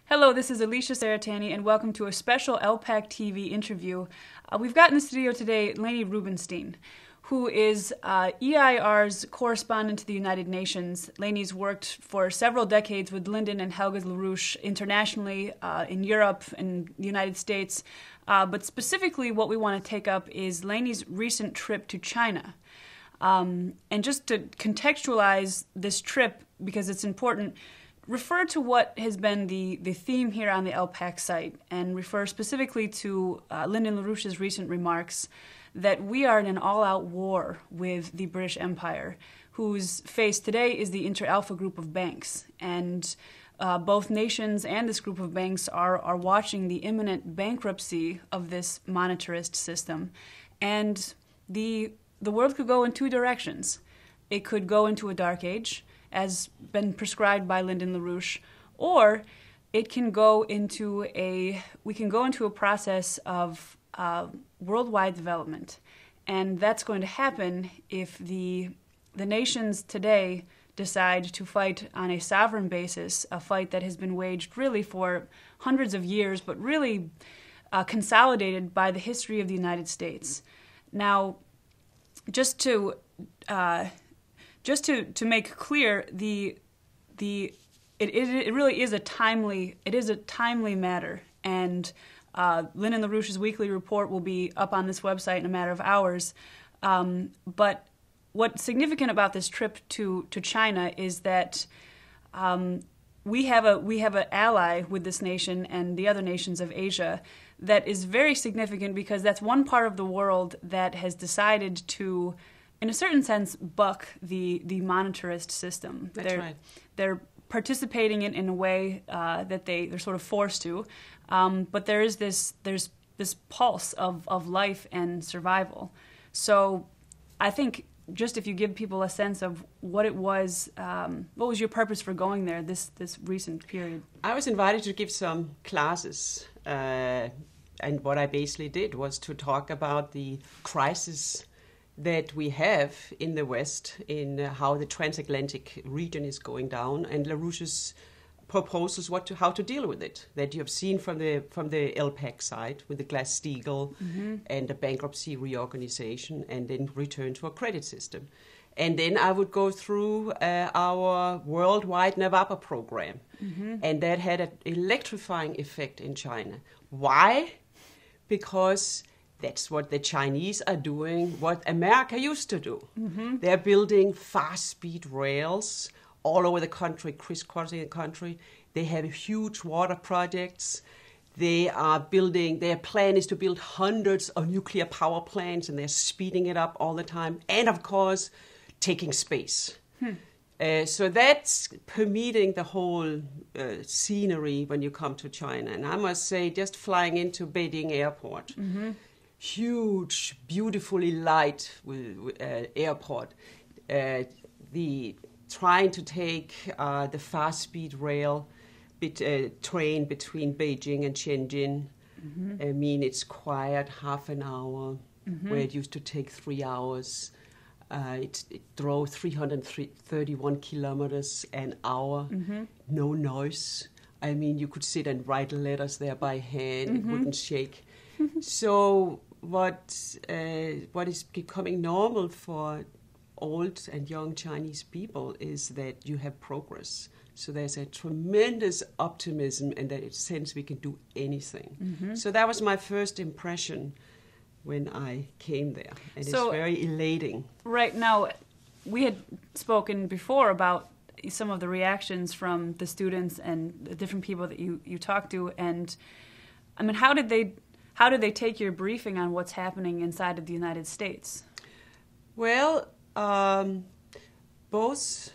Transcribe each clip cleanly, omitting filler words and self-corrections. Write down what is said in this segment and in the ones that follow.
Hello, this is Alicia Saratani, and welcome to a special LPAC TV interview. We've got in the studio today Leni Rubinstein, who is EIR's correspondent to the United Nations. Leni's worked for several decades with Lyndon and Helga LaRouche internationally in Europe and the United States. But specifically what we want to take up is Leni's recent trip to China. And just to contextualize this trip, because it's important, refer to what has been the theme here on the LPAC site and refer specifically to Lyndon LaRouche's recent remarks that we are in an all-out war with the British Empire, whose face today is the Inter-Alpha group of banks. And both nations and this group of banks are watching the imminent bankruptcy of this monetarist system. And the world could go in two directions. It could go into a dark age, as been prescribed by Lyndon LaRouche, or it can go into a process of worldwide development. And that's going to happen if the nations today decide to fight on a sovereign basis, a fight that has been waged really for hundreds of years, but really consolidated by the history of the United States. Now, just to make clear, it really is a timely matter, and Lyndon LaRouche's weekly report will be up on this website in a matter of hours. But what's significant about this trip to China is that we have an ally with this nation and the other nations of Asia that is very significant, because that's one part of the world that has decided to, in a certain sense, buck the monetarist system. That's right. They're participating in a way that they're sort of forced to, but there's this pulse of life and survival. So I think just if you give people a sense of what it was, what was your purpose for going there this recent period? I was invited to give some classes, and what I basically did was to talk about the crisis that we have in the West, in how the transatlantic region is going down, and LaRouche's proposals how to deal with it, that you have seen from the LPAC side with the Glass-Steagall and the bankruptcy reorganization, and then return to a credit system. And then I would go through our worldwide NAVAPA program, and that had an electrifying effect in China. Why? Because that's what the Chinese are doing, what America used to do. They're building fast-speed rails all over the country, crisscrossing the country. They have huge water projects. Their plan is to build hundreds of nuclear power plants, and they're speeding it up all the time. And, of course, taking space. So that's permeating the whole scenery when you come to China. And I must say, just flying into Beijing Airport, huge, beautifully light airport. Trying to take the fast-speed rail train between Beijing and Shenzhen. I mean, it's quiet, half an hour, where it used to take 3 hours. It drove 331 kilometers an hour, no noise. I mean, you could sit and write letters there by hand, it wouldn't shake. So what is becoming normal for old and young Chinese people is that you have progress. So there's a tremendous optimism in that sense we can do anything. So that was my first impression when I came there, and it's very elating. Right now, we had spoken before about some of the reactions from the students and the different people that you talked to, and I mean, how did they take your briefing on what's happening inside of the United States? Well, both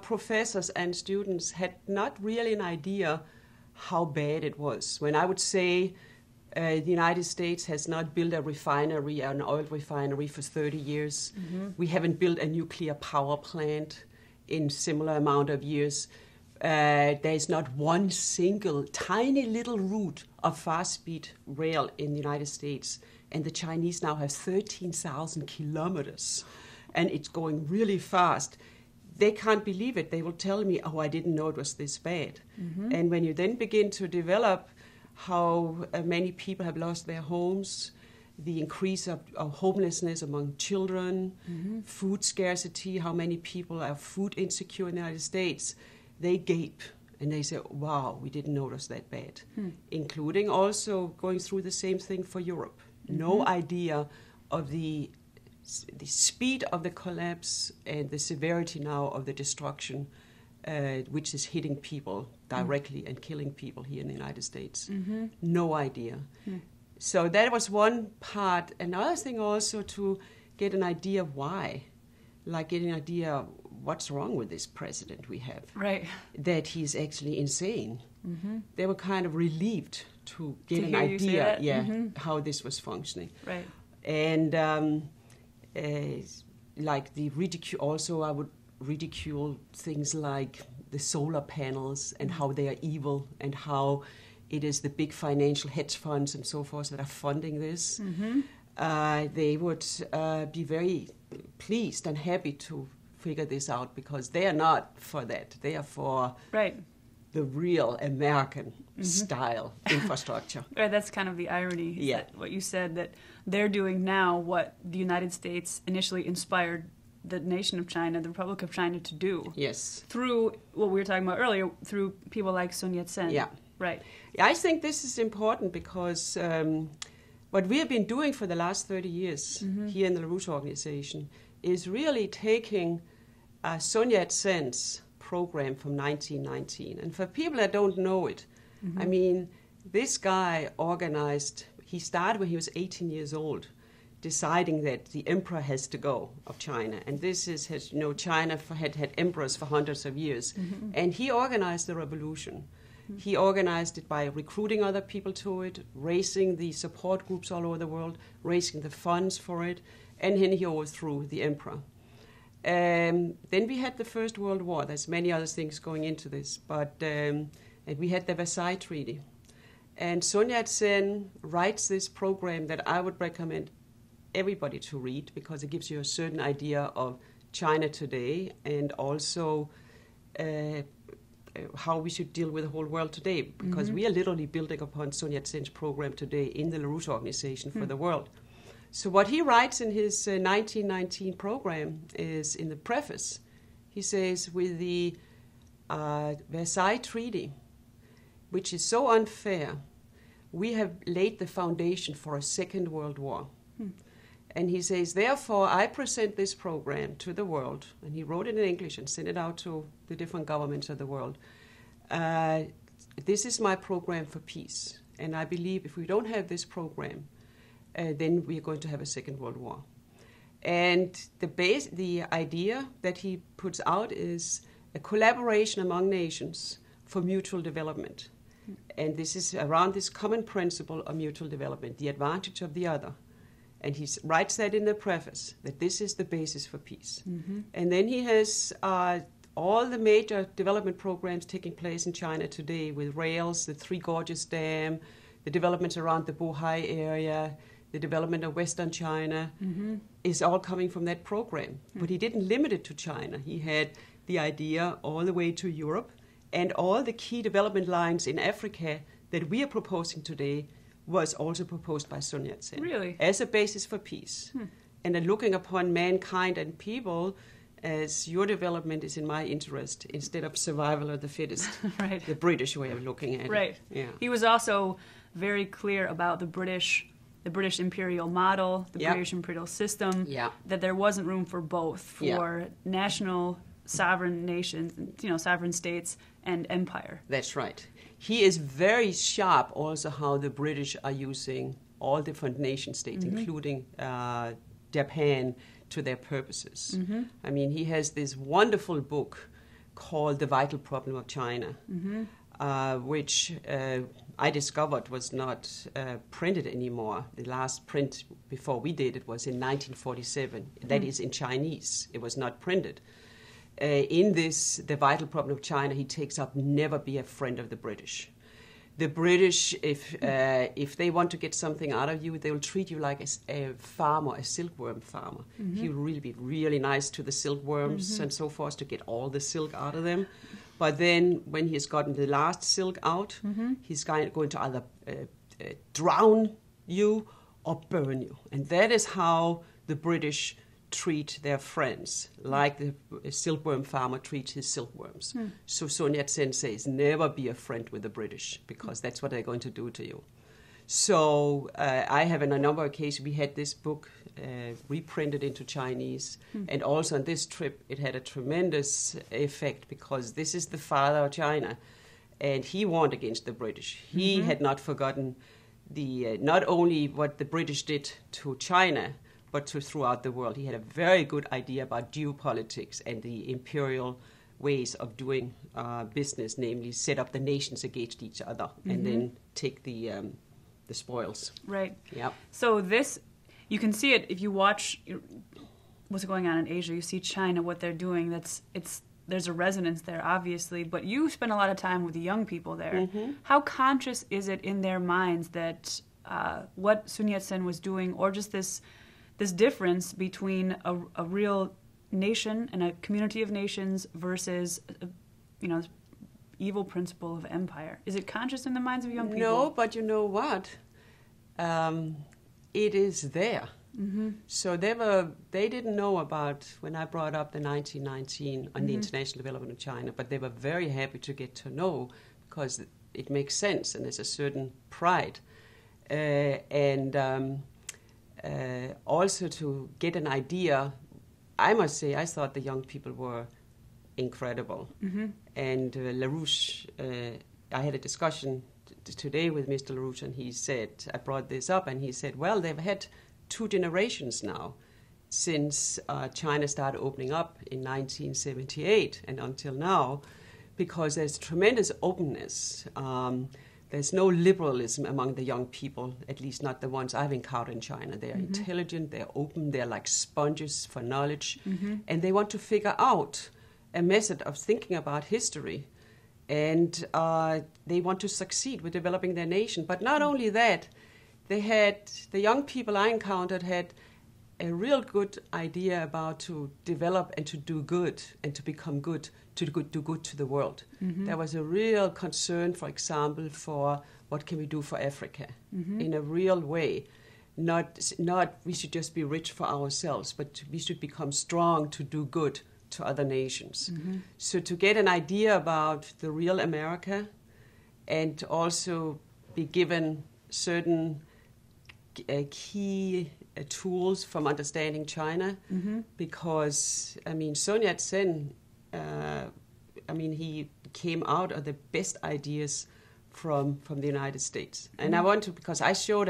professors and students had not really an idea how bad it was. When I would say the United States has not built a refinery, an oil refinery, for 30 years. We haven't built a nuclear power plant in similar amount of years. There's not one single tiny little route of fast-speed rail in the United States. And the Chinese now have 13,000 kilometers. And it's going really fast. they can't believe it. They will tell me, oh, I didn't know it was this bad. Mm-hmm. And when you then begin to develop how many people have lost their homes, the increase of homelessness among children, mm-hmm. food scarcity, how many people are food insecure in the United States, they gape and they say, wow, we didn't notice that bad. Including also going through the same thing for Europe. Mm-hmm. No idea of the speed of the collapse and the severity now of the destruction, which is hitting people directly and killing people here in the United States. Mm-hmm. No idea. So that was one part. Another thing also to get an idea of why, like get an idea of what's wrong with this president we have. Right. That he's actually insane. Mm-hmm. They were kind of relieved to get an idea, mm-hmm. how this was functioning. Right. And like the ridicule, also I would ridicule things like the solar panels and how they are evil and how it is the big financial hedge funds and so forth that are funding this. Mm-hmm. They would be very pleased and happy to figure this out because they are not for that. They are for the real American style infrastructure. Right, that's kind of the irony. Yeah. What you said, that they're doing now what the United States initially inspired the nation of China, the Republic of China, to do. Yes. Through what we were talking about earlier, through people like Sun Yat-sen. Yeah. Right. I think this is important because what we have been doing for the last 30 years here in the LaRouche organization is really taking Sun Yat-sen's program from 1919. And for people that don't know it, I mean, this guy organized, he started when he was 18 years old, deciding that the emperor has to go of China. And this is, as you know, China had emperors for hundreds of years. And he organized the revolution. He organized it by recruiting other people to it, raising the support groups all over the world, raising the funds for it, and then he overthrew the emperor. Then we had the First World War. There's many other things going into this, but and we had the Versailles Treaty. And Sun Yat-sen writes this program that I would recommend everybody to read because it gives you a certain idea of China today and also how we should deal with the whole world today, because we are literally building upon Sun Yat-sen's program today in the LaRouche organization for the world. So what he writes in his 1919 program is, in the preface, he says, with the Versailles Treaty, which is so unfair, we have laid the foundation for a second world war. And he says, therefore, I present this program to the world, and he wrote it in English and sent it out to the different governments of the world. This is my program for peace. And I believe if we don't have this program, then we are going to have a second world war. And the idea that he puts out is a collaboration among nations for mutual development. And this is around this common principle of mutual development, the advantage of the other. And he writes that in the preface, that this is the basis for peace. And then he has all the major development programs taking place in China today with rails, the Three Gorges Dam, the developments around the Bohai area, the development of Western China, is all coming from that program. But he didn't limit it to China. He had the idea all the way to Europe, and all the key development lines in Africa that we are proposing today was also proposed by Sun Yat-sen. Really? As a basis for peace. And then looking upon mankind and people as your development is in my interest instead of survival of the fittest. Right. The British way of looking at it. Right. Yeah. He was also very clear about the British imperial model, the British imperial system, that there wasn't room for both, for national sovereign nations, sovereign states and empire. That's right. He is very sharp also how the British are using all different nation states, including Japan, to their purposes. I mean, he has this wonderful book called The Vital Problem of China, which I discovered was not printed anymore. The last print before we did it was in 1947. That is in Chinese. It was not printed. In this, The Vital Problem of China, he takes up never be a friend of the British. the British, if they want to get something out of you, they will treat you like a farmer, a silkworm farmer. He will really be really nice to the silkworms and so forth to get all the silk out of them. But then when he has gotten the last silk out, he's going to either drown you or burn you. And that is how the British treat their friends, like the silkworm farmer treats his silkworms. So Sun Yat-sen says, never be a friend with the British, because that's what they're going to do to you. So I have in a number of cases, we had this book reprinted into Chinese, and also on this trip it had a tremendous effect, because this is the father of China, and he warned against the British. He had not forgotten not only what the British did to China, but to throughout the world. He had a very good idea about geopolitics and the imperial ways of doing business, namely set up the nations against each other and then take the spoils. Right. Yeah. So this, you can see it if you watch what's going on in Asia. You see China, what they're doing. There's a resonance there, obviously, but you spend a lot of time with the young people there. How conscious is it in their minds that what Sun Yat-sen was doing, or just this difference between a real nation and a community of nations versus, evil principle of empire? Is it conscious in the minds of young people? No, but you know what? It is there. So they didn't know about when I brought up the 1919 on the international development of China, but they were very happy to get to know, because it makes sense and there's a certain pride. Also to get an idea, I must say, I thought the young people were incredible. And LaRouche, I had a discussion today with Mr. LaRouche, and he said, I brought this up, and he said, well, they've had 2 generations now since China started opening up in 1978 and until now, because there's tremendous openness. There's no liberalism among the young people, at least not the ones I've encountered in China. They're intelligent, they're open, they're like sponges for knowledge, and they want to figure out a method of thinking about history, and they want to succeed with developing their nation. But not only that, the young people I encountered had a real good idea about to develop and to do good and to become good, to do good to the world. There was a real concern, for example, for what can we do for Africa in a real way. Not we should just be rich for ourselves, but we should become strong to do good to other nations. So to get an idea about the real America, and also be given certain key tools from understanding China, because, Sun Yat-sen, he came out of the best ideas from the United States. And I want to, because I showed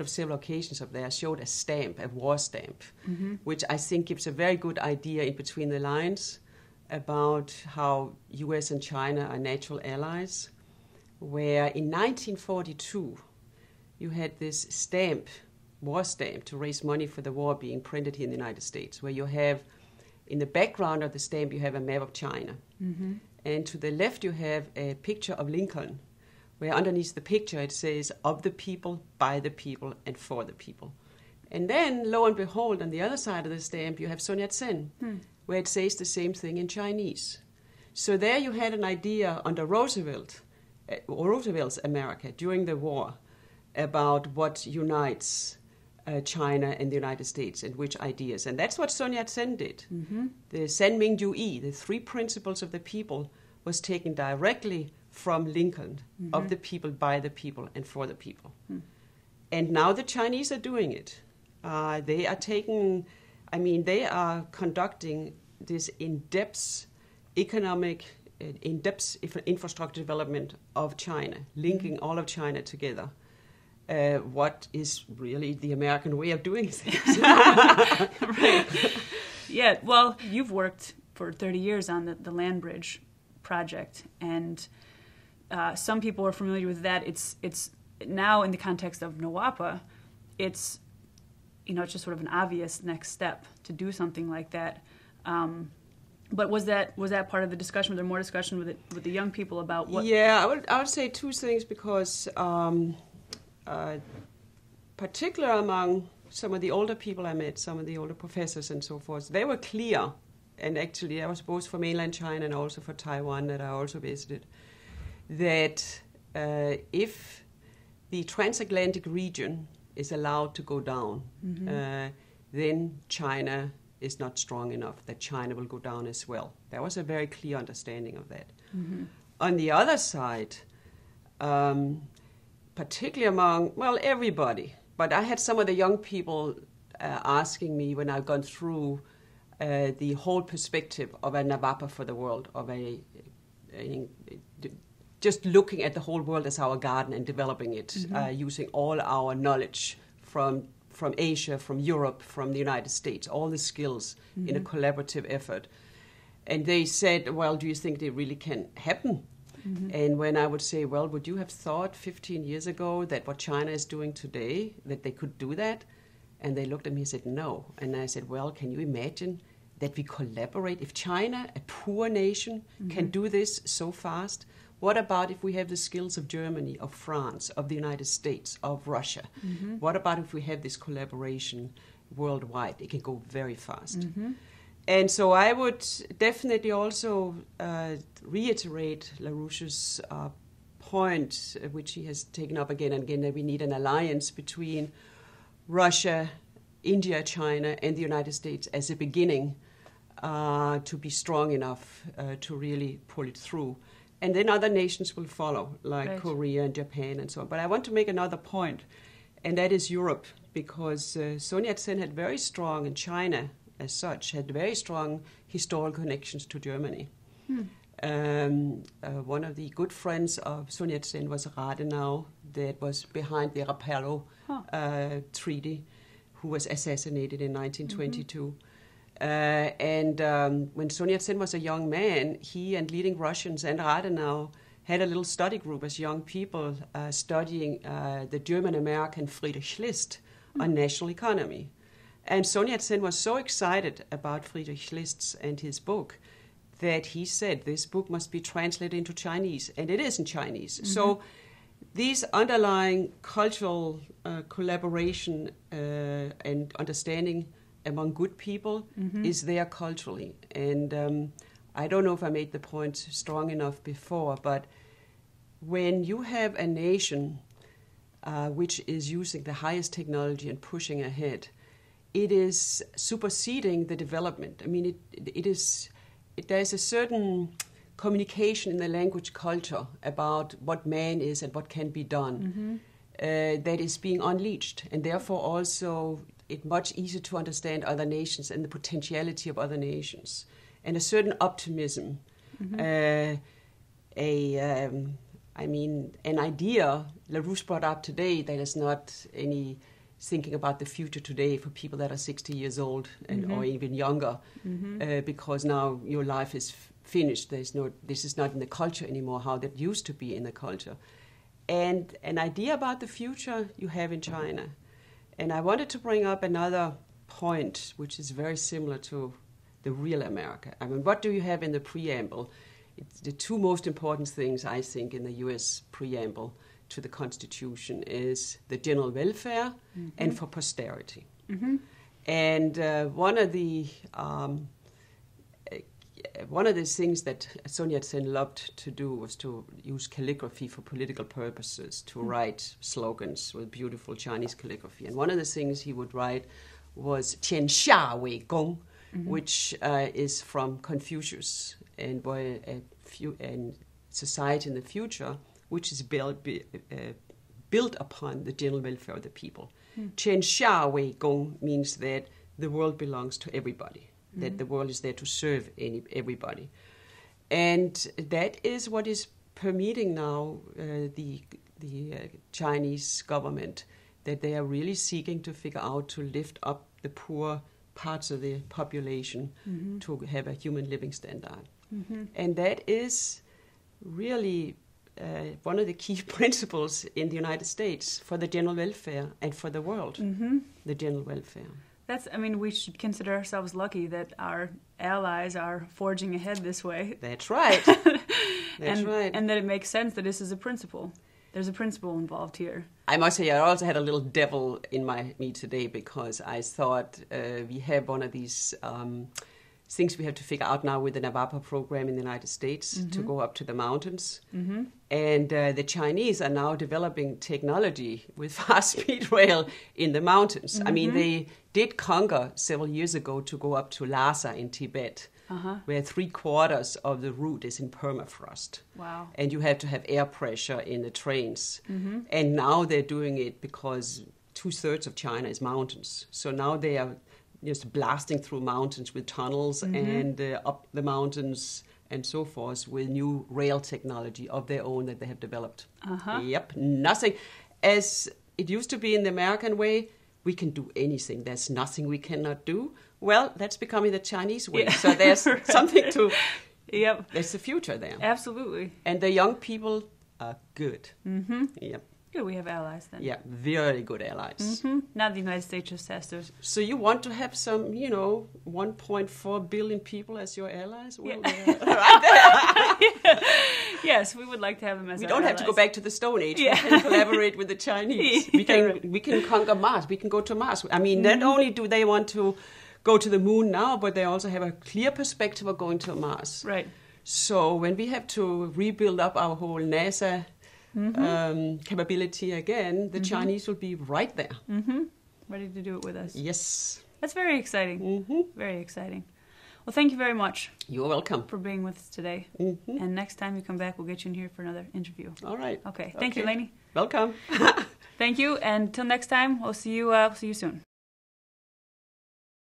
of several occasions up there, I showed a stamp, a war stamp, which I think gives a very good idea in between the lines about how US and China are natural allies, where in 1942, you had this stamp, war stamp, to raise money for the war being printed here in the United States, where you have, in the background of the stamp, you have a map of China. And to the left, you have a picture of Lincoln, where underneath the picture it says, of the people, by the people, and for the people. And then, lo and behold, on the other side of the stamp, you have Sun Yat-sen, where it says the same thing in Chinese. So there you had an idea under Roosevelt's America during the war, about what unites China and the United States and which ideas. And that's what Sun Yat-sen did. The San Ming Yu Yi, the 3 principles of the people, was taken directly from Lincoln, of the people, by the people, and for the people. And now the Chinese are doing it. They are conducting this in-depth economic, in-depth infrastructure development of China, linking all of China together. What is really the American way of doing things. Right. Yeah, well, you've worked for 30 years on the land bridge project, and some people are familiar with that. It's now in the context of NOAPA, it's just sort of an obvious next step to do something like that. But was that part of the discussion? Was there more discussion with the young people about what? Yeah, I would say two things, because particularly among some of the older people I met, some of the older professors and so forth, they were clear. And actually, I was both for mainland China and also for Taiwan that I also visited, that if the transatlantic region is allowed to go down, then China is not strong enough, that China will go down as well. There was a very clear understanding of that. On the other side, particularly among, well, everybody, but I had some of the young people asking me when I've gone through the whole perspective of a Nawapa for the world, of just looking at the whole world as our garden and developing it, using all our knowledge from Asia, from Europe, from the United States, all the skills in a collaborative effort. And they said, well, do you think they really can happen? And when I would say, well, would you have thought 15 years ago that what China is doing today, that they could do that? And they looked at me and said, no. And I said, well, can you imagine that we collaborate? If China, a poor nation, can do this so fast, what about if we have the skills of Germany, of France, of the United States, of Russia? What about if we have this collaboration worldwide? It can go very fast. And so I would definitely also reiterate LaRouche's point, which he has taken up again and again, that we need an alliance between Russia, India, China, and the United States as a beginning to be strong enough to really pull it through. And then other nations will follow, like Korea and Japan and so on. But I want to make another point, and that is Europe, because Sun Yat-sen had very strong, and China as such, had very strong historical connections to Germany. One of the good friends of Sun Yat-sen was Radenau, that was behind the Rapallo Treaty, who was assassinated in 1922. When Sun Yat-sen was a young man, he and leading Russians and Radenau had a little study group as young people studying the German-American Friedrich List on national economy. And Sun Yat-sen was so excited about Friedrich List and his book that he said this book must be translated into Chinese, and it is in Chinese. So these underlying cultural collaboration and understanding among good people is there culturally. And I don't know if I made the point strong enough before, but when you have a nation which is using the highest technology and pushing ahead, it is superseding the development. I mean, there's a certain communication in the language culture about what man is and what can be done that is being unleashed, and therefore also it's much easier to understand other nations and the potentiality of other nations, and a certain optimism. An idea LaRouche brought up today that is not any thinking about the future today for people that are 60 years old and or even younger, because now your life is finished. This is not in the culture anymore, how that used to be in the culture. And an idea about the future you have in China. And I wanted to bring up another point, which is very similar to the real America. I mean, what do you have in the preamble? It's the two most important things, I think, in the U.S. preamble to the Constitution is the general welfare and for posterity. And one of the things that Sun Yat-sen loved to do was to use calligraphy for political purposes, to write slogans with beautiful Chinese calligraphy. And one of the things he would write was Tian Xia Wei Gong, which is from Confucius, and society in the future, which is built upon the general welfare of the people. Tian Xia Wei Gong means that the world belongs to everybody, that the world is there to serve everybody. And that is what is permeating now the Chinese government, that they are really seeking to figure out to lift up the poor parts of the population to have a human living standard. And that is really one of the key principles in the United States for the general welfare and for the world, the general welfare. We should consider ourselves lucky that our allies are forging ahead this way. That's right. And that it makes sense that this is a principle. There's a principle involved here. I must say, I also had a little devil in me today because I thought we have one of these things we have to figure out now with the Navapa program in the United States to go up to the mountains. And the Chinese are now developing technology with fast-speed rail in the mountains. I mean, they did conquer several years ago to go up to Lhasa in Tibet, where 3/4 of the route is in permafrost. Wow. And you have to have air pressure in the trains. And now they're doing it because 2/3 of China is mountains. So now they are just blasting through mountains with tunnels and up the mountains and so forth with new rail technology of their own that they have developed. Yep, nothing. As it used to be in the American way, we can do anything. There's nothing we cannot do. Well, that's becoming the Chinese way. Yeah. So there's something to... Yep. There's the future there. Absolutely. And the young people are good. Yep. Good, we have allies then. Yeah, very good allies. Now the United States just has to... So you want to have some, 1.4 billion people as your allies? Well, right there. Yes, we would like to have them as we our don't allies. have to go back to the Stone Age. We can collaborate with the Chinese. We can conquer Mars. We can go to Mars. I mean, not only do they want to go to the moon now, but they also have a clear perspective of going to Mars. Right. So when we have to rebuild up our whole NASA capability again, the Chinese will be right there. Ready to do it with us. Yes. That's very exciting. Very exciting. Well, thank you very much. You're welcome. For being with us today. And next time you come back, we'll get you in here for another interview. All right. Okay. Thank you, Leni. Welcome. Thank you. And until next time, we'll see you soon.